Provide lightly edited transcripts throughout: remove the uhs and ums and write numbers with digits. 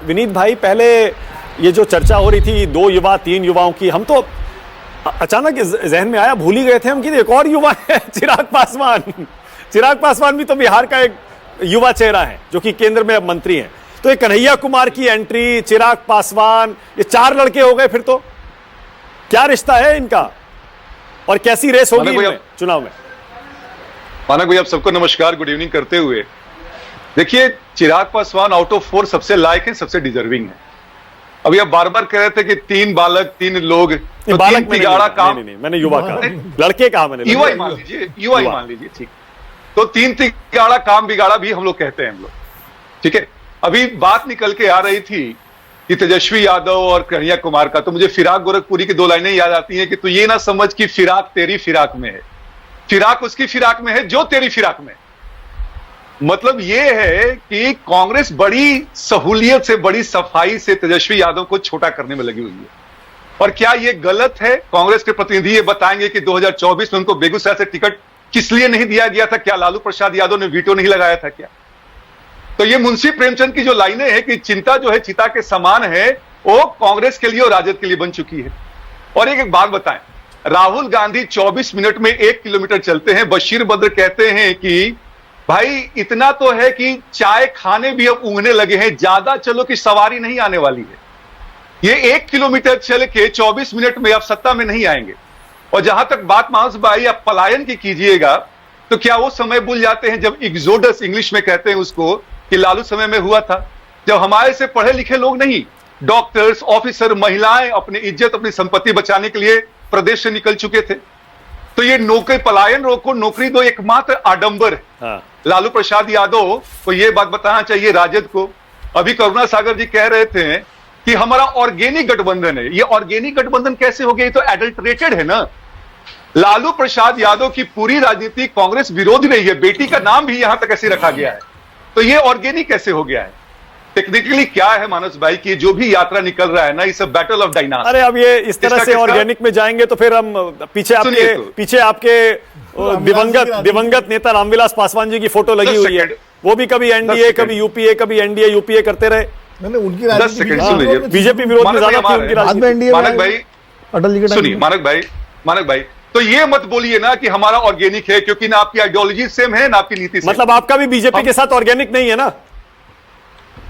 विनीत भाई, पहले ये जो चर्चा हो रही थी 2 युवा 3 युवाओं की, हम तो अचानक जहन में आया, भूल ही गए थे हम कि एक और युवा है, चिराग पासवान। चिराग पासवान भी तो बिहार का एक युवा चेहरा है जो कि केंद्र में अब मंत्री हैं। तो ये कन्हैया कुमार की एंट्री, चिराग पासवान, ये 4 लड़के हो गए। फिर तो क्या रिश्ता है इनका और कैसी रेस होगी इनमें चुनाव में? मानक भाई, आप सबको नमस्कार, गुड इवनिंग करते हुए, देखिए चिराग पासवान आउट ऑफ 4 सबसे लायक है, सबसे डिजर्विंग है। अभी आप बार बार कह रहे थे कि 3 बालक 3 लोग, तो बालक 3 बिगाड़ा काम। नहीं, मैंने युवा कहा, लड़के कहा मैंने, युवा ही मान लीजिए, युवा ही मान लीजिए, ठीक। तो 3 तिगाड़ा काम बिगाड़ा भी हम लोग कहते हैं हम लोग, ठीक है। अभी बात निकल के आ रही थी कि तेजस्वी यादव और कन्हैया कुमार का, तो मुझे फिराक गोरखपुरी की 2 लाइनें याद आती हैं कि तू ये ना समझ कि फिराक तेरी फिराक में है, फिराक उसकी फिराक में है जो तेरी फिराक में। मतलब यह है कि कांग्रेस बड़ी सहूलियत से, बड़ी सफाई से तेजस्वी यादव को छोटा करने में लगी हुई है। और क्या यह गलत है? कांग्रेस के प्रतिनिधि ये बताएंगे कि 2024 में उनको बेगूसराय से टिकट किस लिए नहीं दिया गया था? क्या लालू प्रसाद यादव ने वीटो नहीं लगाया था क्या? तो ये मुंशी प्रेमचंद की जो लाइनें हैं कि चिंता जो है चिता के समान है, वो कांग्रेस के लिए और राजद के लिए बन चुकी है। और एक बात बताएं, राहुल गांधी 24 मिनट में 1 किलोमीटर चलते हैं। बशीर बद्र कहते हैं कि भाई इतना तो है कि चाय खाने भी अब ऊँघने लगे हैं, ज्यादा चलो कि सवारी नहीं आने वाली है। ये 1 किलोमीटर चल के 24 मिनट में आप सत्ता में नहीं आएंगे। और जहां तक बात मानस भाई आप पलायन की कीजिएगा, तो क्या वो समय भूल जाते हैं जब एग्जोडस इंग्लिश में कहते हैं उसको, कि लालू समय में हुआ था, जब हमारे से पढ़े लिखे लोग नहीं, डॉक्टर्स, ऑफिसर, महिलाएं अपनी इज्जत, अपनी संपत्ति बचाने के लिए प्रदेश से निकल चुके थे। तो ये नौकरी, पलायन रोको, नौकरी दो, एकमात्र आडंबर है। हाँ। लालू प्रसाद यादव को ये बात बताना चाहिए राजद को। अभी करुणा सागर जी कह रहे थे कि हमारा ऑर्गेनिक गठबंधन है। ये ऑर्गेनिक गठबंधन कैसे हो गया? ये तो एडल्टरेटेड है ना। लालू प्रसाद यादव की पूरी राजनीति कांग्रेस विरोधी रही है, बेटी का नाम भी यहां तक ऐसे रखा गया है, तो ये ऑर्गेनिक कैसे हो गया है? टेक्निकली क्या है मानस भाई की जो भी यात्रा निकल रहा है ना, इस बैटल ऑफ डायनासोर। अरे अब ये इस तरह से ऑर्गेनिक में जाएंगे तो फिर हम पीछे आपके दिवंगत नेता रामविलास पासवान जी की फोटो लगी हुई है। वो भी कभी एनडीए, कभी यूपीए, कभी एनडीए यूपीए करते रहे। उनकी 10 सेकंड सुन लीजिए, बीजेपी विरोध में ज्यादा थी उनकी राजनीति। मानक भाई सुनिए, मानक भाई तो ये मत बोलिए ना कि हमारा ऑर्गेनिक है, क्योंकि ना आपकी आइडियोलॉजी सेम है ना आपकी नीति सेम। मतलब आपका भी बीजेपी के साथ ऑर्गेनिक नहीं है ना?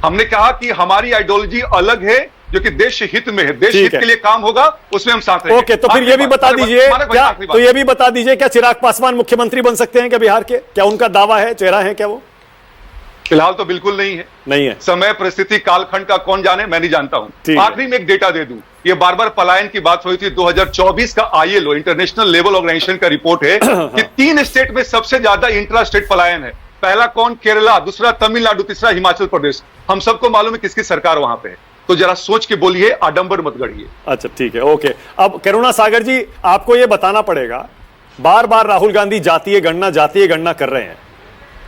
हमने कहा कि हमारी आइडियोलॉजी अलग है, जो कि देश हित में है, देश हित के लिए काम होगा, उसमें हम साथ रहेंगे। ओके, तो फिर ये भी बता दीजिए क्या, तो ये भी बता दीजिए क्या चिराग पासवान मुख्यमंत्री बन सकते हैं क्या बिहार के? क्या उनका दावा है, चेहरा है क्या वो? फिलहाल तो बिल्कुल नहीं है, नहीं है। समय, परिस्थिति, कालखंड का कौन जाने, मैं नहीं जानता हूं। आखिरी में एक डेटा दे दूं, ये बार बार पलायन की बात हुई थी। 2024 का आईएलओ, इंटरनेशनल लेवल ऑर्गेनाइजेशन का रिपोर्ट है कि 3 स्टेट में सबसे ज्यादा इंट्रा स्टेट पलायन है। पहला कौन? केरला, दूसरा तमिलनाडु, तीसरा हिमाचल प्रदेश। हम सबको मालूम है किसकी सरकार वहां पे है। तो जरा सोच के बोलिए, आडंबर मत गढ़िए। अच्छा ठीक है, ओके। अब करुणा सागर जी, आपको यह बताना पड़ेगा, बार बार राहुल गांधी जातीय गणना कर रहे हैं।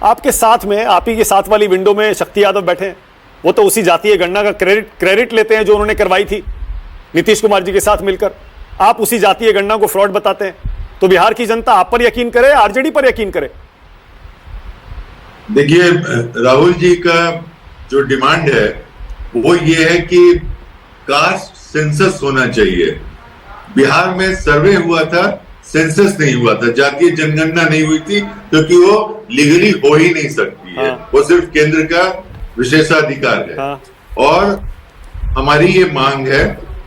आपके साथ में, आप ही के साथ वाली विंडो में शक्ति यादव बैठे हैं, वो तो उसी जातीय गणना का क्रेडिट लेते हैं जो उन्होंने करवाई थी नीतीश कुमार जी के साथ मिलकर। आप उसी जातीय गणना को फ्रॉड बताते हैं, तो बिहार की जनता आप पर यकीन करे, आरजेडी पर यकीन करे? देखिए, राहुल जी का जो डिमांड है वो ये है कि कास्ट सेंसस होना चाहिए। बिहार में सर्वे हुआ था, सेंसस नहीं हुआ था, जातीय जनगणना नहीं हुई थी, क्योंकि वो लीगली हो ही नहीं सकती है। वो सिर्फ केंद्र का विशेषाधिकार है। और हमारी ये मांग है,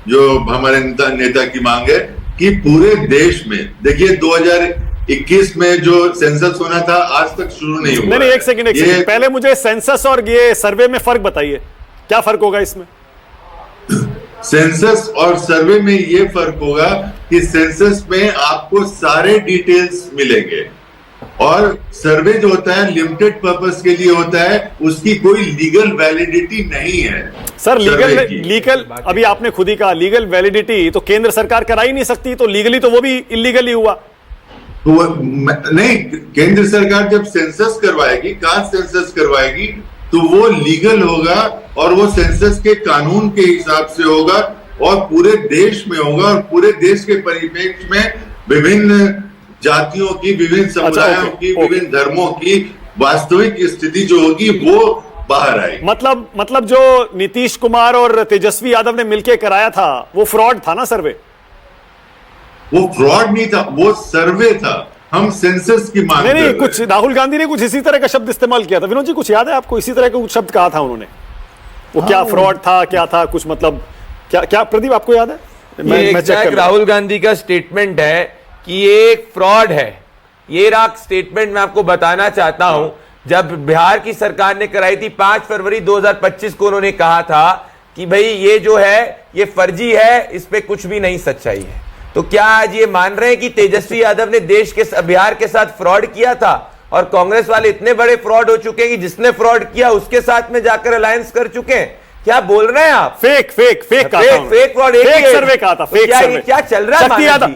जो हमारे नेता की मांग है, कि पूरे देश में, देखिए 2021 में जो सेंसस होना था आज तक शुरू नहीं हुआ। नहीं, एक सेकंड, पहले मुझे सेंसस और ये सर्वे में फर्क बताइए, क्या फर्क होगा इसमें? सेंसस और सर्वे में ये फर्क होगा कि सेंसस में आपको सारे डिटेल्स मिलेंगे, और सर्वे जो होता है लिमिटेड पर्पस के लिए होता है, उसकी कोई लीगल वैलिडिटी नहीं है। सर लीगल अभी आपने खुद ही कहा लीगल वैलिडिटी तो केंद्र सरकार करा ही नहीं सकती, तो लीगली तो वो भी इलीगली हुआ। तो नहीं, केंद्र सरकार जब सेंसस करवाएगी, कास्ट सेंसस करवाएगी, तो वो लीगल होगा और वो सेंसस के कानून के हिसाब से होगा और पूरे देश में होगा, और पूरे देश के परिप्रेक्ष्य में विभिन्न जातियों की, विभिन्न समुदायों की, विभिन्न धर्मों की वास्तविक स्थिति जो होगी वो बाहर आई। मतलब जो नीतीश कुमार और तेजस्वी यादव ने मिलकर कराया था वो फ्रॉड था ना सर्वे? वो फ्रॉड नहीं था, वो सर्वे था। हम सेंसस की मांग कर नहीं, रहे कुछ हैं। राहुल गांधी ने कुछ इसी तरह का शब्द इस्तेमाल किया था। विनोद जी, कुछ याद है आपको? इसी तरह का कुछ शब्द कहा था उन्होंने। वो क्या फ्रॉड था, क्या था, कुछ मतलब क्या प्रदीप आपको याद है? मैं चेक कर राहुल गांधी का स्टेटमेंट है कि ये एक फ्रॉड है। ये रहा स्टेटमेंट, मैं आपको बताना चाहता हूं। जब बिहार की सरकार ने कराई थी 5 फरवरी 2025 को, उन्होंने कहा था कि भाई ये जो है ये फर्जी है, इस पे कुछ भी नहीं सच्चाई है। तो क्या आज ये मान रहे हैं कि तेजस्वी यादव ने देश के बिहार के साथ फ्रॉड किया था? और कांग्रेस वाले इतने बड़े फ्रॉड हो चुके हैं कि जिसने फ्रॉड किया उसके साथ में जाकर अलायंस कर चुके हैं। क्या बोल रहे हैं आप? फेक फ्रॉड, फेक सर्वे कहा था, फेक सर्वे। क्या चल रहा है?